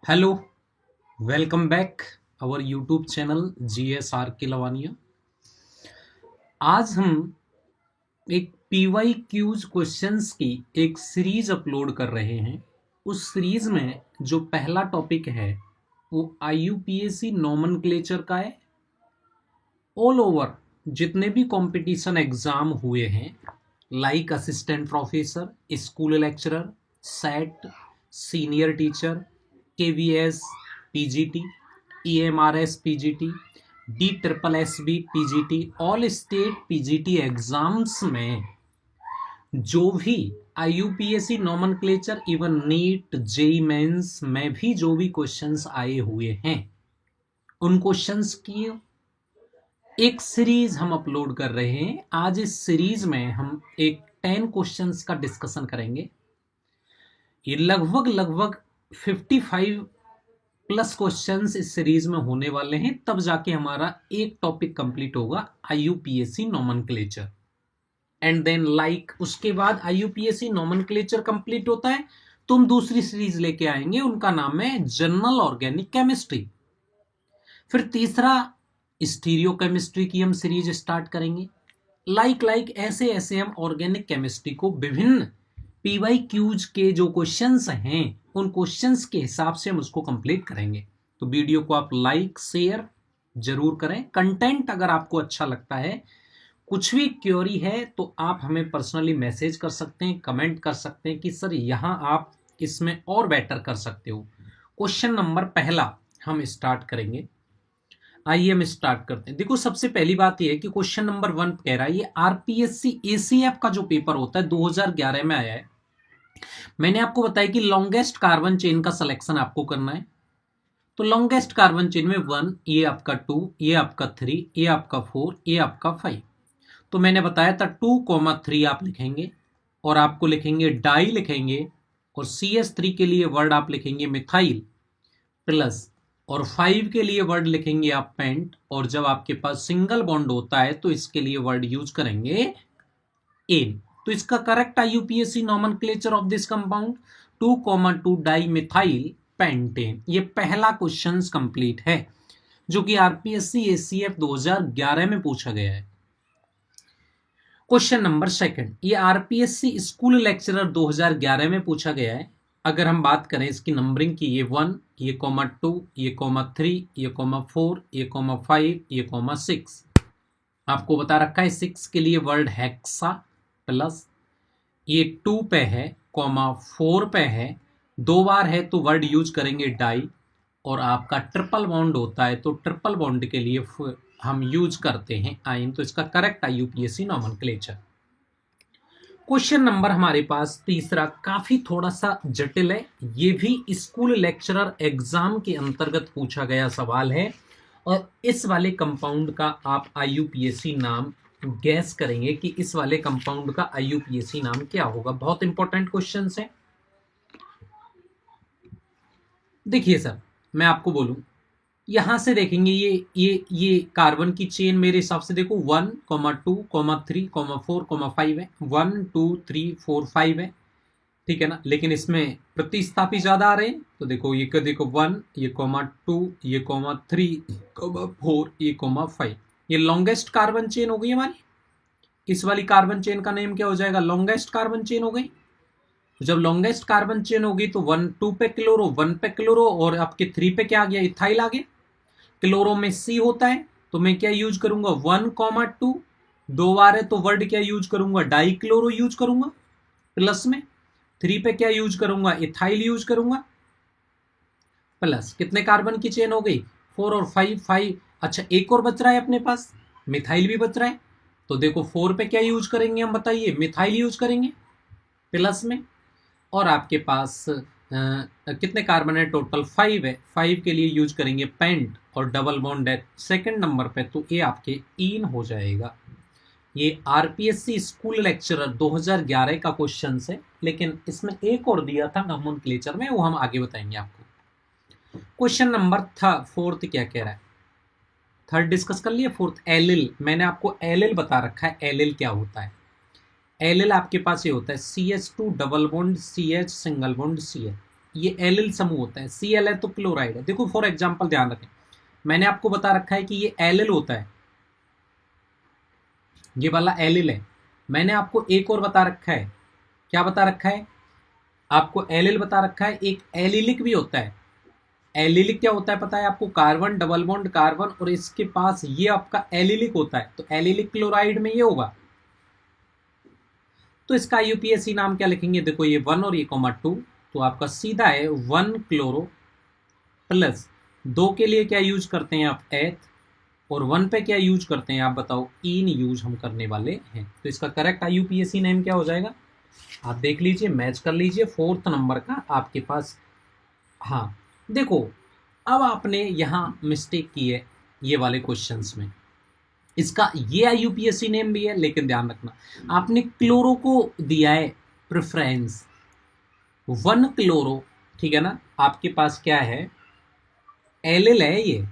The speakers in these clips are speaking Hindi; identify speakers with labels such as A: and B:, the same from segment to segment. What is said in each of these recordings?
A: Hello, welcome back our YouTube channel GSR के लवानिया। आज हम एक पीवाई क्यूज क्वेश्चंस की एक सीरीज अपलोड कर रहे हैं। उस सीरीज में जो पहला टॉपिक है वो IUPAC नॉमेनक्लेचर का है। ऑल ओवर जितने भी कंपटीशन एग्जाम हुए हैं like assistant professor, school lecturer, SET, senior teacher, KVS PGT, EMRS PGT, DSSB PGT, all state PGT exams में जो भी IUPAC nomenclature even NEET JEE mains में भी जो भी क्वेश्चंस आए हुए हैं उन क्वेश्चंस की एक सीरीज हम अपलोड कर रहे हैं। आज इस सीरीज में हम एक 10 क्वेश्चंस का डिस्कशन करेंगे। ये लगभग 55 प्लस क्वेश्चंस इस सीरीज में होने वाले हैं, तब जाके हमारा एक टॉपिक कंप्लीट होगा IUPAC nomenclature. And then like उसके बाद IUPAC नॉमेनक्लेचर कंप्लीट होता है तो हम दूसरी सीरीज लेके आएंगे, उनका नाम है जनरल ऑर्गेनिक केमिस्ट्री। फिर तीसरा स्टीरियो केमिस्ट्री की हम सीरीज स्टार्ट करेंगे। लाइक ऐसे ऐसे हम ऑर्गेनिक केमिस्ट्री को विभिन्न पीवाई क्यूज के जो क्वेश्चंस हैं उन क्वेश्चंस के हिसाब से हम उसको कंप्लीट करेंगे। तो वीडियो को आप लाइक शेयर जरूर करें। कंटेंट अगर आपको अच्छा लगता है, कुछ भी क्वेरी है तो आप हमें पर्सनली मैसेज कर सकते हैं, कमेंट कर सकते हैं कि सर यहाँ आप इसमें और बेटर कर सकते हो। क्वेश्चन नंबर पहला हम स्टार्ट करेंगे। आइए हम स्टार्ट करते हैं। देखो, सबसे पहली बात यह है कि क्वेश्चन नंबर 1 कह रहा है ये RPSC ACF का जो पेपर होता है 2011 में आया है। मैंने आपको बताया कि लॉन्गेस्ट कार्बन चेन का सिलेक्शन आपको करना है। तो लॉन्गेस्ट कार्बन चेन में 1, ये आपका 2, ये आपका 3, ये आपका 4, ये आपका 5। तो मैंने बताया था 2,3 आप लिखेंगे और आपको लिखेंगे डाई लिखेंगे, और CS3 के लिए वर्ड आप लिखेंगे मिथाइल प्लस, और 5 के लिए वर्ड लिखेंगे आप पेंट, और जब आपके पास सिंगल बॉन्ड होता है तो इसके लिए वर्ड यूज करेंगे एन। तो इसका correct IUPAC nomenclature of this compound 2,2 di methyl pentane. ये पहला क्वेश्चन कंप्लीट है जो कि RPSC ACF 2011 में पूछा गया है। क्वेश्चन नंबर सेकंड, ये RPSC स्कूल लेक्चरर 2011 में पूछा गया है। अगर हम बात करें इसकी नंबरिंग की, ये 1, ये (2), ये (3), ये (4), ये (5), ये (6). आपको बता रखा है 6 के लिए वर्ड हेक्सा प्लस, ये 2 पे है, 4 पे है, 2 बार है तो वर्ड यूज करेंगे डाई, और आपका ट्रिपल बॉन्ड होता है तो ट्रिपल बॉन्ड के लिए हम यूज करते हैं आइन। तो इसका correct IUPAC nomenclature. Question number हमारे पास तीसरा काफी थोड़ा सा जटिल है, ये भी स्कूल लेक्चरर एग्जाम के अंतर्गत पूछा गया सवाल है, और इस वाले कंपाउंड का आप IUPAC नाम गैस करेंगे कि इस वाले कंपाउंड का IUPAC नाम क्या होगा। बहुत इंपॉर्टेंट क्वेश्चन है। देखिए सर, मैं आपको बोलूं, यहां से देखेंगे ये कार्बन की चेन मेरे हिसाब से देखो 1, 2, 3, 4, 5 है। 1, 2, 3, 4, 5 है, ठीक है ना। लेकिन इसमें प्रतिस्थापी ज्यादा आ रहे हैं, तो देखो ये देखो 1, ये (2), ये (3), 4, ये (5). ये लॉन्गेस्ट कार्बन चेन हो गई हमारी। इस वाली कार्बन चेन का नेम क्या हो जाएगा? लॉन्गेस्ट कार्बन चेन हो गई। तो जब लॉन्गेस्ट कार्बन चेन होगी तो 1, 2 पे क्लोरो, 1 पे क्लोरो, और आपके 3 पे क्या आ गया? इथाइल आ गया। क्लोरो में C होता है तो मैं क्या यूज करूंगा? 1, 2, 2 बार है तो वर्ड क्या यूज करूंगा? डाई क्लोरो यूज करूंगा। प्लस में 3 पे क्या यूज करूंगा? इथाइल यूज करूंगा। प्लस कितने कार्बन की चेन हो गई? 4 और 5, 5। अच्छा, एक और बच रहा है अपने पास, मिथाइल भी बच रहा है। तो देखो 4 पे क्या यूज करेंगे हम, बताइए? मिथाइल यूज करेंगे प्लस में। और आपके पास कितने कार्बन है? टोटल 5 है। 5 के लिए यूज करेंगे पेंट, और डबल बॉन्ड है सेकंड नंबर पे, तो ये आपके इन हो जाएगा। ये RPSC स्कूल लेक्चरर 2011 का क्वेश्चन है, लेकिन इसमें एक और दिया था नॉमेनक्लेचर में, वो हम आगे बताएंगे आपको। क्वेश्चन नंबर फोर्थ क्या कह रहा है? थर्ड डिस्कस कर लिया, फोर्थ एलिल। मैंने आपको एलिल बता रखा है, एलिल क्या होता है। एलिल आपके पास ये होता है CH2 double bond CH single bond CH। ये एलिल समूह होता है, Cl है तो क्लोराइड है। देखो फॉर एग्जांपल ध्यान रखें, मैंने आपको बता रखा है कि ये एलिल होता है, ये वाला एलिल है। मैंने आपको एक और बता रखा है, क्या बता रखा है, आपको एलिल बता रखा है, एक एलिलिक भी होता है। एलिलिक क्या होता है पता है आपको, कार्बन डबल बॉन्ड कार्बन और इसके पास ये आपका एलिलिक होता है, तो एलिलिक क्लोराइड में ये होगा। तो इसका यूपीएससी नाम क्या लिखेंगे, देखो ये 1 और ये (2), तो आपका सीधा है 1 क्लोरो प्लस 2 के लिए क्या यूज करते हैं आप, एथ, और 1 पे क्या यूज करते हैं आप बताओ, इन यूज हम करने वाले हैं। तो इसका करेक्ट यूपीएससी नेम क्या हो जाएगा, आप देख लीजिए, मैच कर लीजिए, 4th नंबर का आपके पास। हाँ देखो, अब आपने यहाँ मिस्टेक की है ये वाले क्वेश्चंस में, इसका ये यूपीएससी नेम भी है, लेकिन ध्यान रखना आपने क्लोरो को दिया है प्रेफरेंस, 1 क्लोरो, ठीक है ना। आपके पास क्या है, एलिल है, ये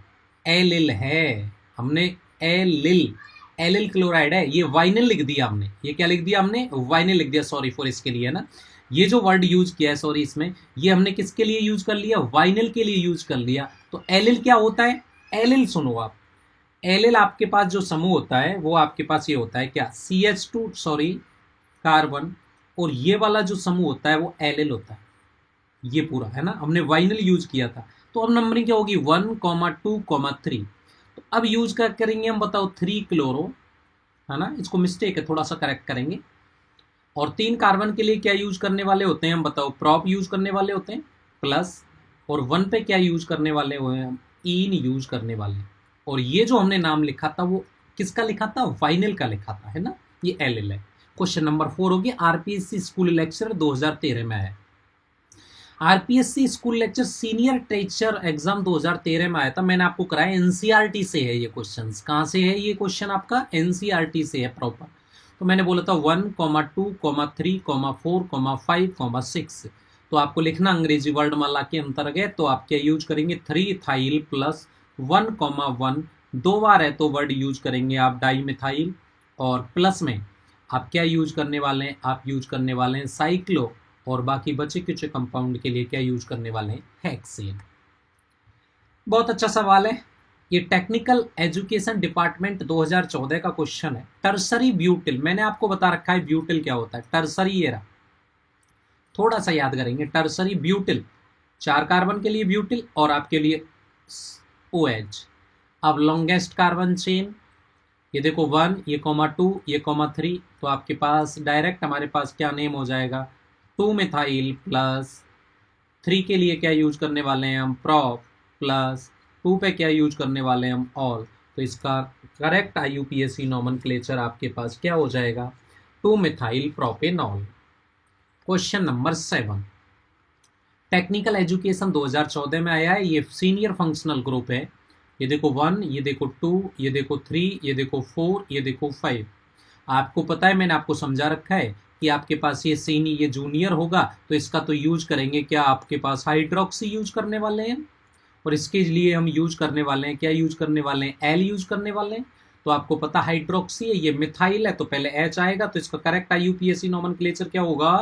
A: एलिल है, हमने एलिल, एलिल क्लोराइड है, ये वाइनिल लिख दिया हमने, ये क्या लिख दिया हमने, वाइनिल लिख दिया, सॉरी फॉर इसके लिए ना, ये जो वर्ड यूज किया है सॉरी इसमें, ये हमने किसके लिए यूज कर लिया, वाइनिल के लिए यूज कर लिया। तो एलिल क्या होता है, एलिल सुनो आप, एलिल आपके पास जो समूह होता है वो आपके पास ये होता है क्या, CH2 सॉरी कार्बन, और ये वाला जो समूह होता है वो एलिल होता है, ये पूरा है ना, हमने वाइनिल यूज किया था। तो अब नंबरिंग क्या होगी, 1, 2, 3। तो अब यूज क्या करेंगे हम बताओ, 3 क्लोरो, है ना, इसको मिस्टेक है थोड़ा सा करेक्ट करेंगे। और 3 कार्बन के लिए क्या यूज करने वाले होते हैं हम बताओ, प्रॉप यूज करने वाले होते हैं प्लस, और 1 पे क्या यूज करने वाले हुए हैं हम, इन यूज करने वाले। और ये जो हमने नाम लिखा था वो किसका लिखा था, वाइनिल का लिखा था, है ना, ये एलिल है। क्वेश्चन नंबर 4 हो गया, आरपीएससी स्कूल लेक्चर 2013 में है। RPSC school lecture senior teacher exam 2013 में आया था, मैंने आपको कराया, एनसीईआरटी से है ये क्वेश्चंस। कहाँ से है ये क्वेश्चन, आपका एनसीईआरटी से है प्रॉपर। तो मैंने बोला था 1, 2, 3, 4, 5, 6। तो आपको लिखना अंग्रेजी वर्णमाला के अंतर्गत, तो आप क्या यूज करेंगे, 3 इथाइल प्लस 1, 1, 2 बार है तो वर्ड यूज करेंगे आप डाई मिथाइल, और प्लस में आप क्या यूज करने वाले हैं, आप यूज करने वाले हैं साइक्लो, और बाकी बचे कुछ कंपाउंड के लिए क्या यूज करने वाले हैं, हेक्सेन। बहुत अच्छा सवाल है, ये टेक्निकल एजुकेशन डिपार्टमेंट 2014 का क्वेश्चन है। टर्सरी ब्यूटिल, मैंने आपको बता रखा है ब्यूटिल क्या होता है, टर्सरी ये रहा, थोड़ा सा याद करेंगे, टर्सरी ब्यूटिल 4 कार्बन के लिए ब्यूटिल और आपके लिए OH। अब लॉन्गेस्ट कार्बन चेन, ये देखो 1, ये (2), ये (3), तो आपके पास डायरेक्ट हमारे पास क्या नेम हो जाएगा, 2 मिथाइल प्लस 3 के लिए क्या यूज करने वाले हैं हम, प्रॉप, प्लस 2 पे क्या यूज करने वाले हैं हम, ऑल। तो इसका करेक्ट IUPAC नॉमेनक्लेचर आपके पास क्या हो जाएगा, 2 methyl propanol. Question number 7, technical education 2014 में आया है, ये सीनियर फंक्शनल ग्रुप है। ये देखो 1, ये देखो 2, ये देखो 3, ये देखो 4, ये देखो 5। आपको पता है मैंने आपको समझा रखा है कि आपके पास ये सीनी, ये जूनियर होगा, तो इसका तो यूज करेंगे क्या, आपके पास हाइड्रोक्सी यूज करने वाले हैं, और इसके लिए हम यूज करने वाले हैं, क्या यूज करने वाले हैं, एल यूज करने वाले हैं। तो आपको पता हाइड्रोक्सी है, ये मिथाइल है, तो पहले एच आएगा, तो इसका करेक्ट IUPAC नॉमेनक्लेचर क्या होगा,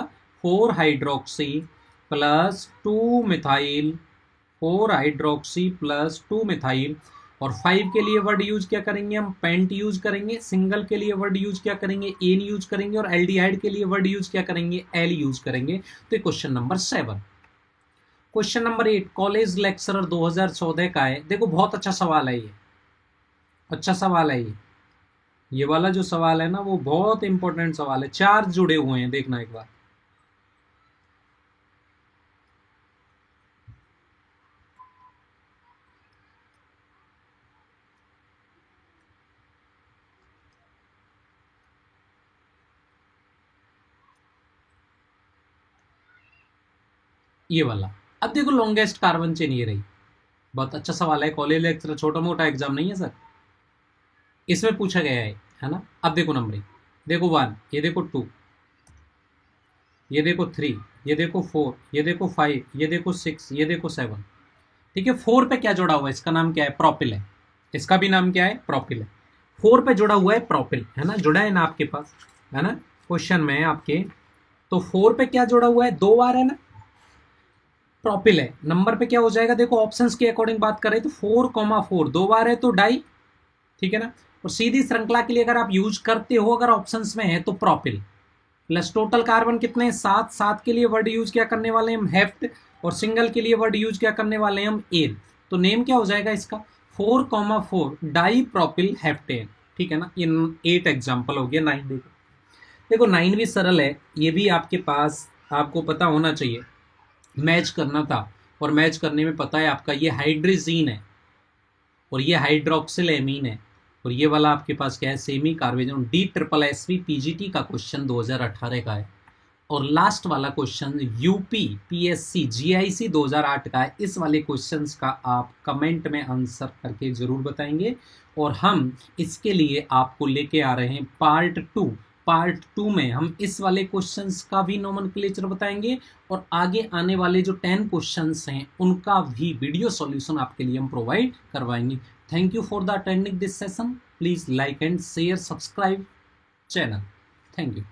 A: 4 hydroxy plus 2 methyl, 4 hydroxy plus 2 methyl. और 5 के लिए वर्ड यूज क्या करेंगे हम, पेंट यूज करेंगे, सिंगल के लिए वर्ड यूज क्या करेंगे, एन यूज करेंगे, और एल्डिहाइड के लिए वर्ड यूज क्या करेंगे, एल यूज करेंगे। तो question number 7। Question number 8 college lecturer 2014 का है। देखो बहुत अच्छा सवाल है, ये अच्छा सवाल है, ये वाला जो सवाल है ना वो बहुत इंपॉर्टेंट सवाल है, 4 जुड़े हुए हैं, देखना एक बार। ये वाला, अब देखो लॉन्गेस्ट कार्बन चेन ये रही, बहुत अच्छा सवाल है, कॉलेज लेक्चर छोटा मोटा एग्जाम नहीं है सर, इसमें पूछा गया है ना। अब देखो नंबरिंग, देखो 1, ये देखो 2, ये देखो 3, ये देखो 4, ये देखो 5, ये देखो 6, ये देखो 7। ठीक है, 4 पे क्या जुड़ा हुआ है, इसका नाम क्या है, प्रोपिल है, इसका भी नाम क्या है, प्रोपिल है। 4 पे जुड़ा हुआ है प्रोपिल, है ना, जुड़ा है ना आपके पास, है ना, क्वेश्चन में आपके। तो 4 पे क्या जुड़ा हुआ है, 2 बार है ना, प्रोपिल है। नंबर पे क्या हो जाएगा, देखो ऑप्शंस के अकॉर्डिंग बात करें तो 4,4 दो बार है तो डाई, ठीक है ना। और सीधी श्रृंखला के लिए अगर आप यूज करते हो, अगर ऑप्शंस में है तो प्रोपिल। प्लस टोटल कार्बन कितने हैं, 7, 7 के लिए वर्ड यूज क्या करने वाले हैं हम, हेफ्ट। और सिंगल के लिए वर्ड यूज क्या करने वाले हैं हम, एन। तो नेम क्या हो जाएगा इसका, 4,4 डाई प्रोपिल हेफ्टेन, ठीक है ना। इन 8 एग्जाम्पल हो गया। 9 देखो, देखो 9 भी सरल है, ये भी आपके पास आपको पता होना चाहिए। मैच करना था, और मैच करने में पता है आपका ये हाइड्रोजीन है और ये हाइड्रोक्सिल एमीन है, और ये वाला आपके पास क्या है, सेमी कार्बेजन। DSSSV PGT का क्वेश्चन 2018 का है। और लास्ट वाला क्वेश्चन यूपी PSC GIC 2008 का है। इस वाले क्वेश्चंस का आप कमेंट में आंसर करके जरूर बताएंगे, और हम इसके लिए आपको लेके आ रहे हैं पार्ट टू में हम इस वाले क्वेश्चंस का भी नोमेनक्लेचर बताएंगे, और आगे आने वाले जो 10 क्वेश्चंस हैं उनका भी वीडियो सॉल्यूशन आपके लिए हम प्रोवाइड करवाएंगे। Thank you for the attending this session. Please like and share, subscribe channel. Thank you.